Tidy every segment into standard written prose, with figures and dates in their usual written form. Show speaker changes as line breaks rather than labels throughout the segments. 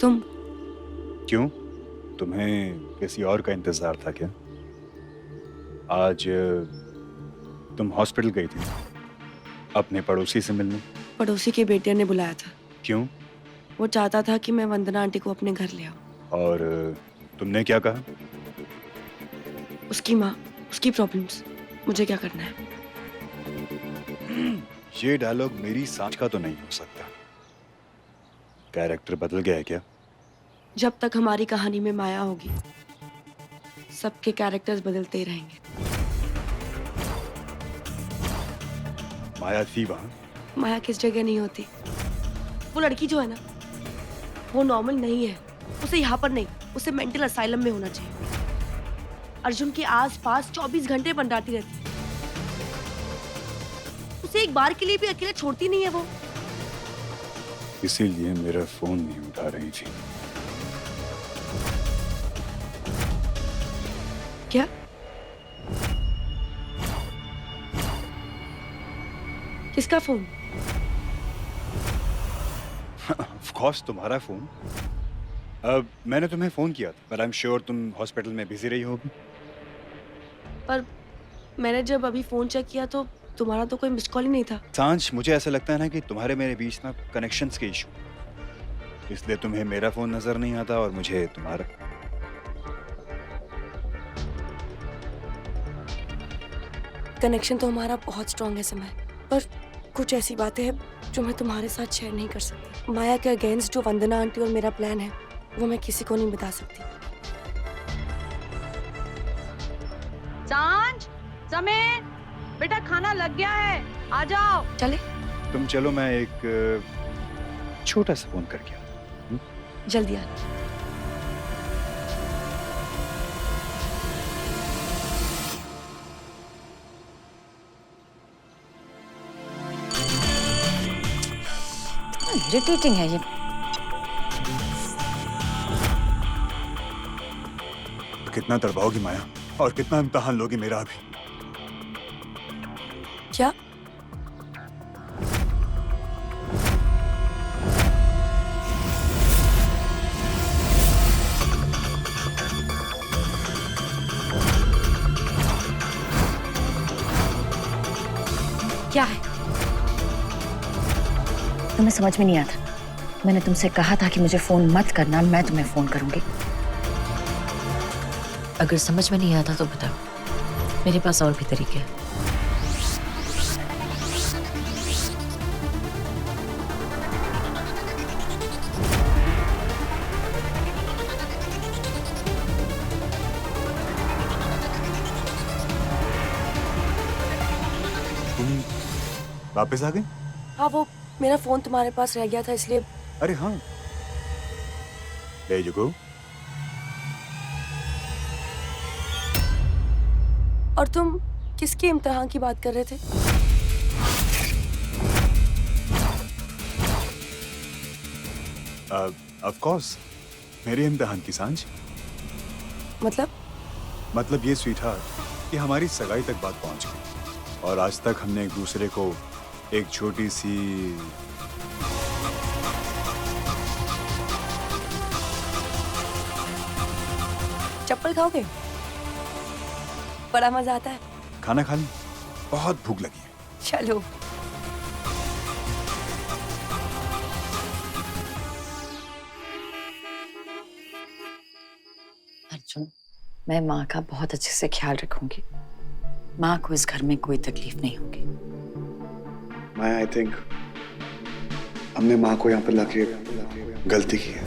तुम।
क्यों? तुम्हें किसी और का इंतजार था क्या? आज तुम हॉस्पिटल गई थी अपने पड़ोसी से मिलने।
पड़ोसी के बेटे ने बुलाया था।
क्यों?
वो चाहता था कि मैं वंदना आंटी को अपने घर ले आऊं।
और तुमने क्या कहा?
उसकी माँ, उसकी प्रॉब्लम्स, मुझे क्या करना है?
ये डायलॉग मेरी सांच का तो नहीं हो सकता। कैरेक्टर बदल गया है क्या?
जब तक हमारी कहानी में माया होगी, सबके कैरेक्टर्स बदलते ही रहेंगे।
माया थी वहां?
माया किस जगह नहीं होती। वो लड़की जो है ना, वो नॉर्मल नहीं है। उसे यहाँ पर नहीं, उसे मेंटल असाइलम में होना चाहिए। अर्जुन के आस-पास 24 घंटे मंडराती रहती है। उसे एक बार के लिए भी अकेला छोड़ती नहीं है वो।
इसीलिए मेरा फोन नहीं उठा रही थी।
क्या? किसका फोन?
ऑफ कोर्स तुम्हारा फोन। अब मैंने तुम्हें फोन किया था, पर आई एम श्योर तुम हॉस्पिटल में बिजी रही होगी।
पर मैंने जब अभी फोन चेक किया तो तुम्हारा तो कोई मिस कॉल ही नहीं था।
सांझ मुझे ऐसा लगता है ना कि तुम्हारे मेरे बीच ना कनेक्शंस के इशू, इसलिए तुम्हें मेरा फोन नजर नहीं आता और मुझे तुम्हारा।
कनेक्शन तो हमारा बहुत स्ट्रांग है समय, पर कुछ ऐसी बातें हैं जो मैं तुम्हारे साथ शेयर नहीं कर सकती। माया के अगेंस्ट जो वंदना आंटी और मेरा प्लान है, वो मैं किसी को नहीं बता सकती।
सांझ, समय, बेटा खाना लग गया है, आ जाओ।
चले?
तुम चलो, मैं एक छोटा सा फोन करके आता हूं।
जल्दी आना।
इरिटेटिंग है ये।
कितना तड़पाओगी माया, और कितना इम्तहान लोगी मेरा अभी।
क्या? क्या है?
तुम्हें समझ में नहीं आता? मैंने तुमसे कहा था कि मुझे फोन मत करना, मैं तुम्हें फोन करूंगी।
अगर समझ में नहीं आता तो बताओ, मेरे पास और भी तरीके हैं।
तुम वापस आ गई?
हाँ, वो मेरा फोन तुम्हारे पास रह गया था इसलिए।
अरे हाँ, There you go।
और तुम किसके इम्तिहान की बात कर रहे थे?
ऑफ कोर्स, मेरे इम्तिहान की सांझ। मतलब ये स्वीटहार्ट कि हमारी सगाई तक बात पहुंच गई, और आज तक हमने एक दूसरे को एक छोटी सी
चप्पल खाओगे? बड़ा मजा आता है।
खाना खा ली, बहुत भूख लगी है।
चलो।
अर्जुन, मैं माँ का बहुत अच्छे से ख्याल रखूंगी। माँ को इस घर में कोई तकलीफ नहीं होगी।
माया, आई थिंक हमने माँ को यहाँ पर लाके गलती की है।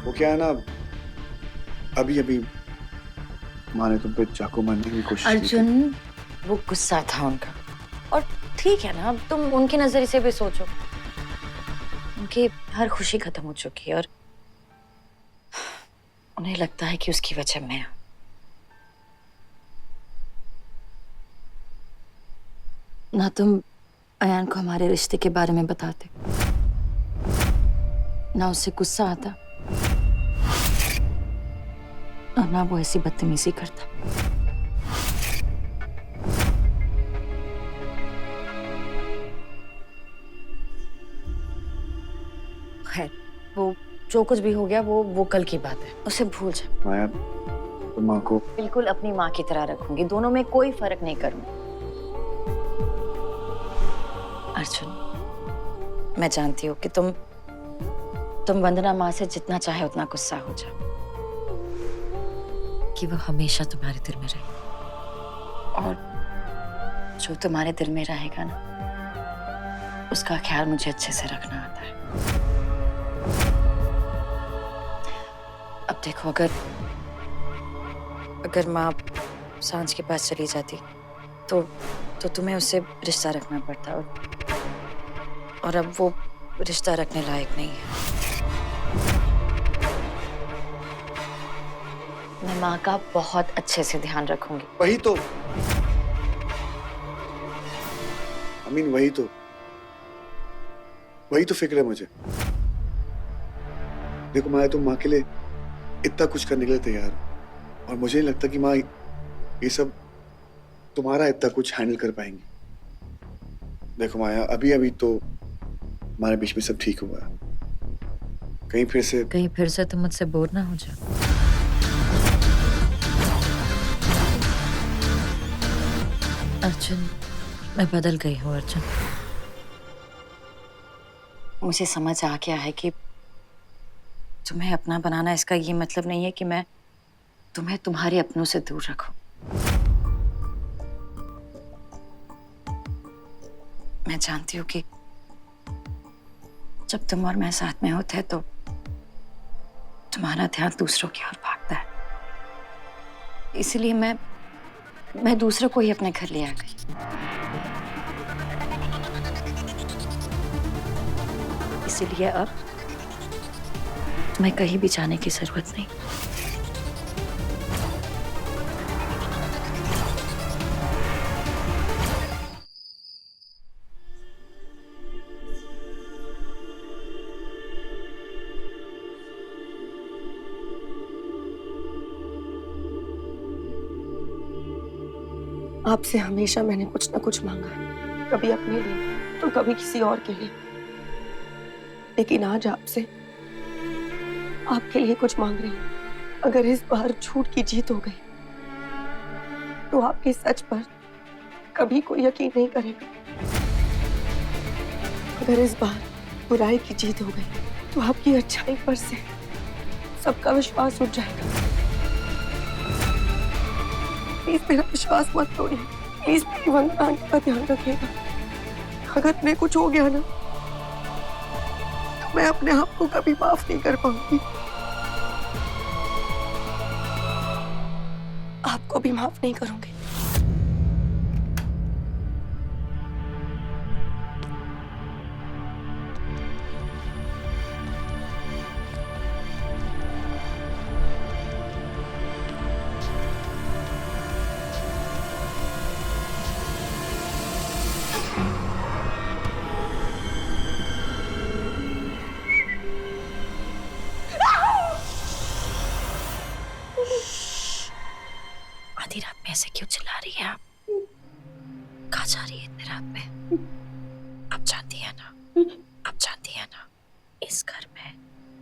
वो क्या है ना, अभी अभी माँ ने तुम पे चाकू मारने की कोशिश की थी।
अर्जुन, वो गुस्सा था उनका, और ठीक है ना, तुम उनके नजरिए से भी सोचो। उनकी हर खुशी खत्म हो चुकी है और उन्हें लगता है कि उसकी वजह मैं हूं। ना तुम अयान को हमारे रिश्ते के बारे में बताते, ना उससे गुस्सा आता, और ना वो ऐसी बदतमीजी करता। खैर, जो कुछ भी हो गया वो कल की बात है, उसे भूल जा।
माया, तुम माँ को
बिल्कुल अपनी माँ की तरह रखूंगी, दोनों में कोई फर्क नहीं करूंगी। अर्जुन, मैं जानती हूँ कि तुम वंदना माँ से जितना चाहे उतना गुस्सा हो जाओ,
कि वो हमेशा तुम्हारे दिल में रहे।
और जो तुम्हारे दिल में रहेगा ना, उसका ख्याल मुझे अच्छे से रखना आता है। अब देखो, अगर माँ सांझ के पास चली जाती तो तुम्हें उससे रिश्ता रखना पड़ता, और अब वो रिश्ता रखने लायक नहीं है। मैं माँ का बहुत अच्छे से ध्यान रखूंगी।
वही तो, वही तो फिक्र है मुझे। देखो माया, तुम माँ के लिए इतना कुछ करने के लिए तैयार हो, और मुझे नहीं लगता कि माँ ये सब तुम्हारा इतना कुछ हैंडल कर पाएंगी। देखो माया, अभी तो हमारे बीच में सब ठीक हुआ है। कहीं फिर से
तुम मुझसे बोर ना हो जाओ। अर्जुन, मैं बदल गई हूँ अर्जुन।
मुझे समझ आ गया है कि तुम्हें अपना बनाना, इसका ये मतलब नहीं है कि मैं तुम्हें तुम्हारे अपनों से दूर रखूं। मैं जानती हूँ कि जब तुम और मैं साथ में होते हैं तो तुम्हारा ध्यान दूसरों की ओर भागता है, इसलिए मैं दूसरों को ही अपने घर ले आ गई। इसीलिए अब मैं कहीं भी जाने की जरूरत नहीं।
आपसे हमेशा मैंने कुछ ना कुछ मांगा है, कभी अपने लिए तो कभी किसी और के लिए, लेकिन आज आपसे आपके लिए कुछ मांग रही हूँ। अगर इस बार झूठ की जीत हो गई तो आपके सच पर कभी कोई यकीन नहीं करेगा। अगर इस बार बुराई की जीत हो गई तो आपकी अच्छाई पर से सबका विश्वास उठ जाएगा। प्लीज मेरा विश्वास मत तोड़िए, प्लीज मेरी वंदना आंटी का ध्यान रखिएगा। अगर उन्हें कुछ हो गया ना तो मैं अपने आप को कभी माफ नहीं कर पाऊंगी। आपको भी माफ नहीं करूंगी।
आधी रात में ऐसे क्यों चिल्ला रही है आप? कहाँ जा रही है इतनी रात में? आप जानती है ना, इस घर में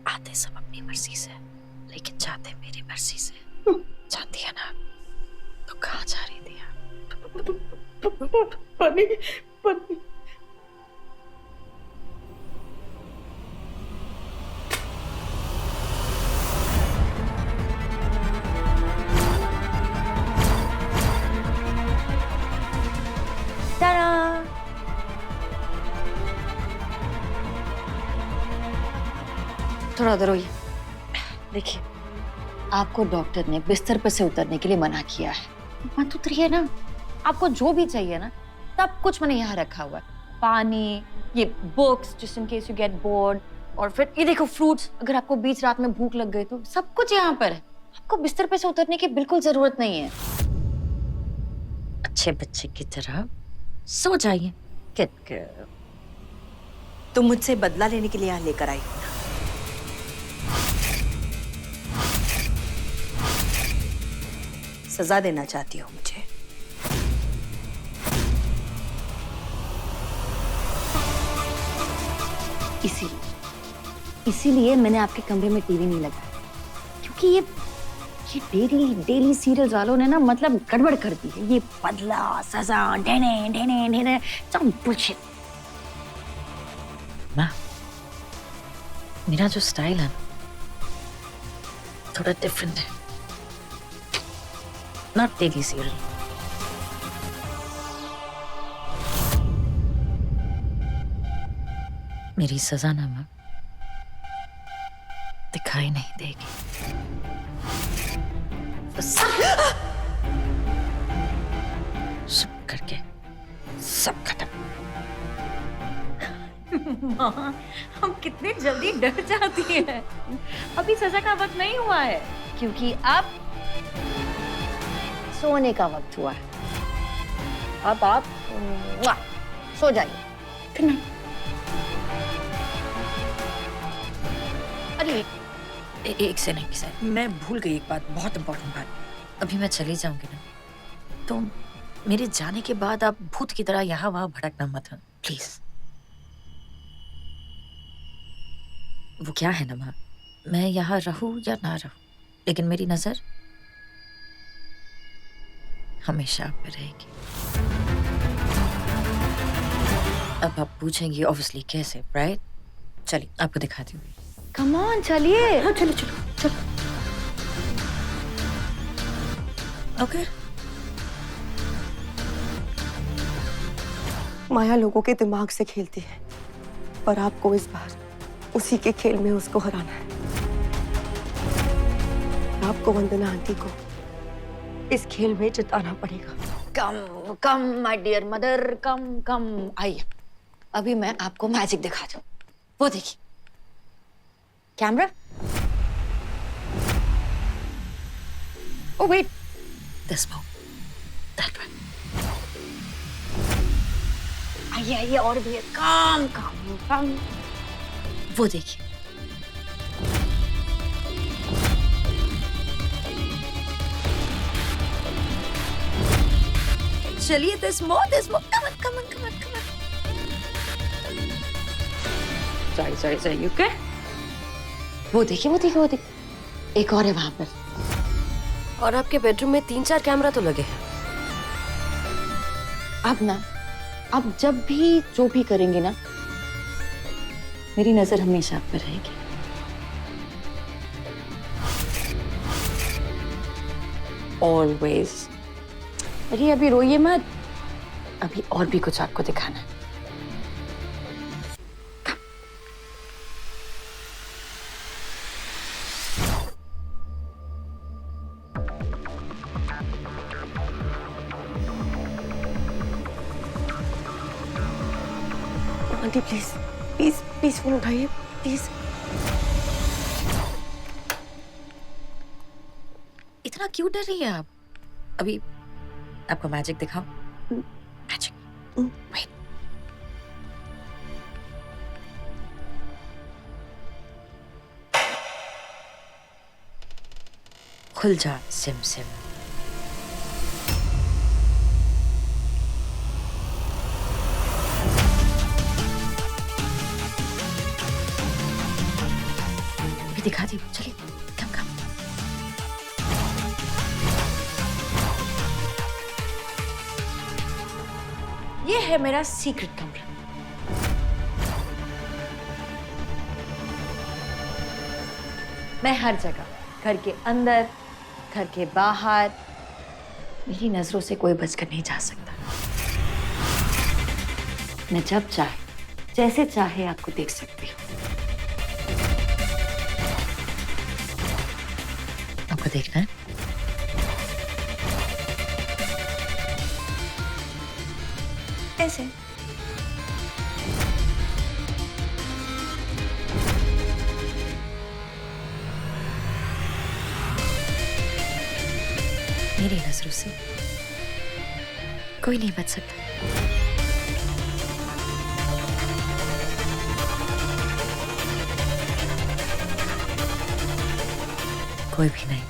आते सब अपनी मर्जी से, लेकिन जाते मेरी मर्जी से। जानती है ना? तो कहाँ जा रही थी आप?
बनी
थोड़ा उधर होइए। देखिए, आपको डॉक्टर ने बिस्तर पर से उतरने के लिए मना किया है। मत उतरिए ना, आपको जो भी चाहिए ना सब कुछ मैंने यहाँ रखा हुआ है। पानी, ये बुक्स जिस in case you get bored, और फिर ये देखो फ्रूट्स, अगर आपको बीच रात में भूख लग गई तो सब कुछ यहाँ पर है। आपको बिस्तर पर से उतरने की बिल्कुल जरूरत नहीं है।
अच्छे बच्चे की तरह सो जाइए।
तुम मुझसे बदला लेने के लिए यहाँ लेकर आई हो ना? सजा देना चाहती हो मुझे?
इसीलिए मैंने आपके कमरे में टीवी नहीं लगाया, क्योंकि ये डेली डेली सीरियल्स वालों ने ना मतलब गड़बड़ कर दी है। ये बदला, सजा, ढेने ढेने ढेने, सब बुलशिट।
माँ, मेरा जो स्टाइल है थोड़ा डिफरेंट है, नॉट डेली सीरियल। मेरी सजा ना माँ दिखाई नहीं देगी। सब करके सब खत्म।
माँ, हम कितने जल्दी डर जाती है। अभी सजा का वक्त नहीं हुआ है, क्योंकि अब सोने का वक्त हुआ है। अब आप सो जाइए। Good night. अरे
एक से नहीं सर, मैं भूल गई एक बात, बहुत इंपॉर्टेंट बात। अभी मैं चली जाऊंगी ना, तो मेरे जाने के बाद आप भूत की तरह यहाँ वहां भटकना मत, प्लीज। वो क्या है ना माँ, मैं यहाँ रहूं या ना रहूं, लेकिन मेरी नजर हमेशा आप पे रहेगी। अब आप पूछेंगी ऑब्वियसली कैसे, राइट? चलिए आपको दिखाती हूँ।
कम ऑन, चलिए।
हाँ चलो चलो चलो। ओके।
माया लोगों के दिमाग से खेलती है, पर आपको इस बार उसी के खेल में उसको हराना है। आपको वंदना आंटी को इस खेल में जिताना पड़ेगा।
कम कम माय डियर मदर, कम कम। आइए, अभी मैं आपको मैजिक दिखाता हूँ। वो देखिए, camera. Oh wait,
This one, that one.
आइए आइए, और भी है। कम कम कम।
वो देखिए। चलिए, there's more. Come on.
Sorry, you okay? वो देखिए। एक और है वहां पर।
और आपके बेडरूम में 3-4 कैमरा तो लगे हैं।
अब जब भी जो भी करेंगे ना, मेरी नजर हमेशा आप पर रहेगी। Always। अभी रोइए मत, अभी और भी कुछ आपको दिखाना है।
आंटी प्लीज फोन उठाइए प्लीज।
इतना क्यों डर रही है आप? अभी आपको मैजिक दिखाओ। मैजिक। वेट। खुल जा सिम। दिखाती हूँ, चलिए। कम।
ये है मेरा सीक्रेट कमरा। मैं हर जगह, घर के अंदर, घर के बाहर, मेरी नजरों से कोई बचकर नहीं जा सकता। मैं जब चाहे, जैसे चाहे आपको देख सकती हूँ।
आपको देखना है?
ऐसे।
मेरी नजरों से कोई नहीं बच सकता। कोई भी नहीं।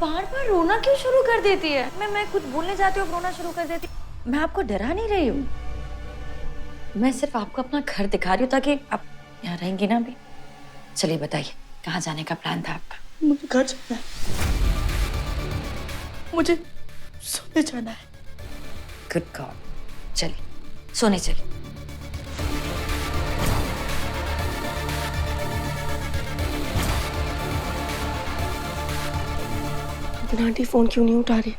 बार बार रोना क्यों शुरू कर देती है? मैं कुछ बोलने जाती हूँ रोना शुरू कर देती। मैं आपको डरा नहीं रही हूँ, मैं सिर्फ आपको अपना घर दिखा रही हूँ ताकि आप यहाँ रहेंगी ना अभी। चलिए बताइए, कहाँ जाने का प्लान था आपका?
मुझे घर जाना है, मुझे सोने जाना है।
गुड गॉड, चलिए सोने चलिए।
लेकिन आंटी फोन क्यों नहीं उठा रही?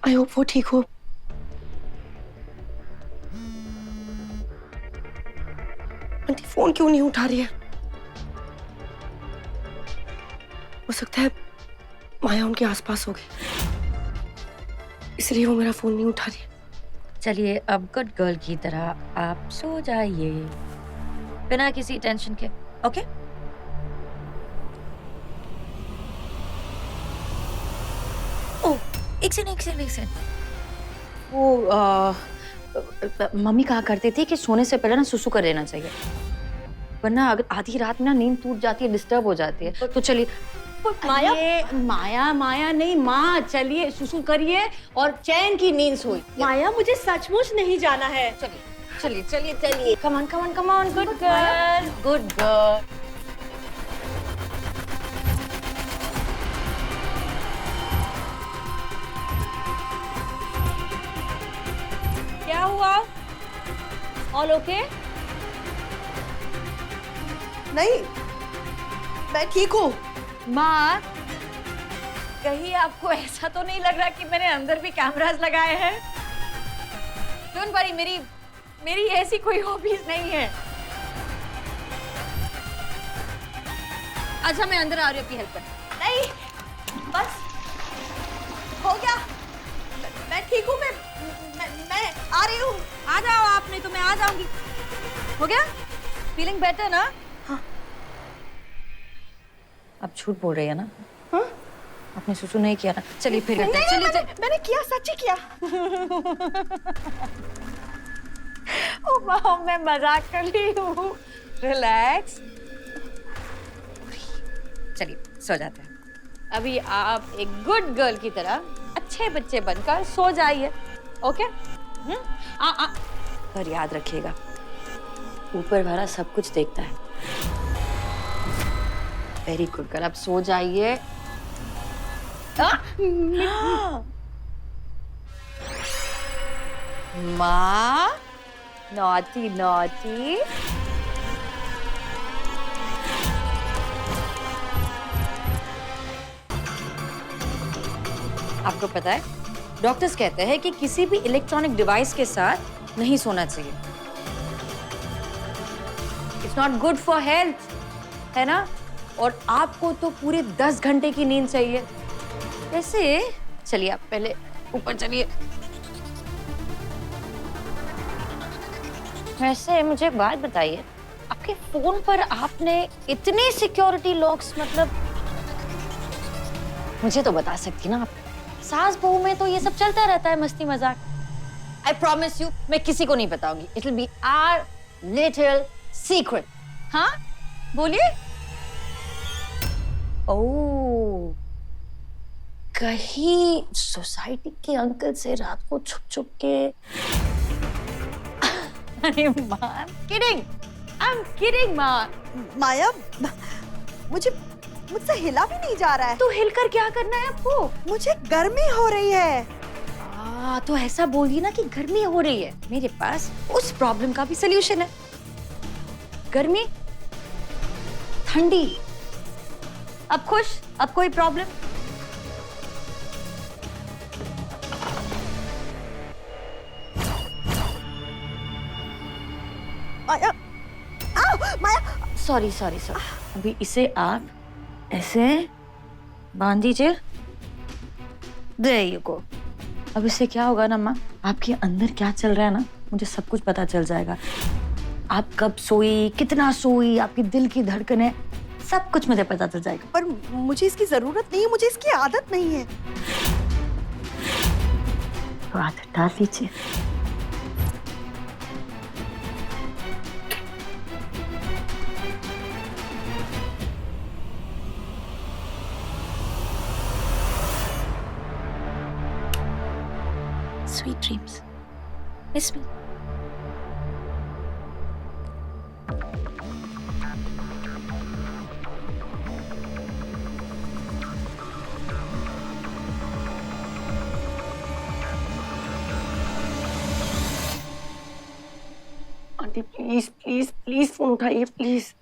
आई होप वो ठीक हो। आंटी फोन क्यों नहीं उठा रही है? हो सकता है माया उनके आसपास होगी, इसलिए वो मेरा फोन नहीं उठा रही है।
चलिए अब गुड गर्ल की तरह आप सो जाइए बिना किसी टेंशन के, ओके? ओ, एक सेकंड। वो मम्मी कहा करती थी कि सोने से पहले ना सुसु कर लेना चाहिए, वरना अगर आधी रात में ना नींद टूट जाती है, डिस्टर्ब हो जाती है। तो चलिए
माया नहीं माँ, चलिए सुसु करिए और चैन की नींद सोई। माया मुझे सचमुच नहीं जाना है।
चलिए कम ऑन गुड गर्ल।
क्या हुआ? All okay? नहीं, मैं ठीक हूँ।
माँ, कहीं आपको ऐसा तो नहीं लग रहा कि मैंने अंदर भी कैमरास लगाए हैं? डोंट वरी, मेरी ऐसी कोई हॉबीज नहीं है। अच्छा मैं अंदर आ रही हूँ आपकी हेल्प करने।
नहीं, बस हो गया, मैं ठीक हूँ। मैं आ रही हूँ।
आ जाओ आप, नहीं तो मैं आ जाऊंगी। हो गया? फीलिंग बेटर ना?
हाँ।
अब झूठ बोल रही है ना?
हाँ?
आपने सुसु नहीं किया ना? चलिए फिर करते हैं। चलिए
मैंने किया, सच्ची किया।
ओ वाह, मैं मजाक कर रही हूँ। रिलैक्स। चलिए सो जाते हैं। अभी आप एक गुड गर्ल की तरह अच्छे बच्चे बनकर सो जाइए, ओके? पर याद रखिएगा, ऊपर वाला सब कुछ देखता है। वेरी गुड गर्ल, आप सो जाइए। माँ, नॉटी नॉटी। आपको पता है, डॉक्टर्स कहते हैं कि किसी भी इलेक्ट्रॉनिक डिवाइस के साथ नहीं सोना चाहिए। It's not good for health, है ना? और आपको तो पूरे 10 घंटे की नींद चाहिए। वैसे चलिए आप पहले ऊपर चलिए। वैसे मुझे एक बात बताइए, आपके फोन पर आपने इतने सिक्योरिटी लॉक्स, मतलब मुझे तो बता सकती ना आप। सास बहू में तो ये सब चलता रहता है, मस्ती मजाक। आई प्रॉमिस यू, मैं किसी को नहीं बताऊंगी। It will be our little secret. हाँ बोलिए। ओह, कहीं सोसाइटी के अंकल से रात को छुप छुप के। अरे माँ, I'm kidding माँ।
माया, मुझसे हिला भी नहीं जा रहा है।
तो हिलकर क्या करना है आपको?
मुझे गर्मी हो रही है।
तो ऐसा बोलिए ना कि गर्मी हो रही है। मेरे पास उस प्रॉब्लम का भी सलूशन है। गर्मी, ठंडी। अब खुश? अब कोई प्रॉब्लम?
माया, माया।
सॉरी। अभी इसे आप ऐसे बांध दीजिए। There you go। अब इससे क्या होगा ना माँ, आपके अंदर क्या चल रहा है ना, मुझे सब कुछ पता चल जाएगा। आप कब सोई, कितना सोई, आपकी दिल की धड़कनें, सब कुछ मुझे पता चल जाएगा।
पर मुझे इसकी जरूरत नहीं है, मुझे इसकी आदत नहीं है।
तो आदत डाल लीजिए।
Sweet dreams. Miss me.
Aunty please please please phone उठाइए प्लीज।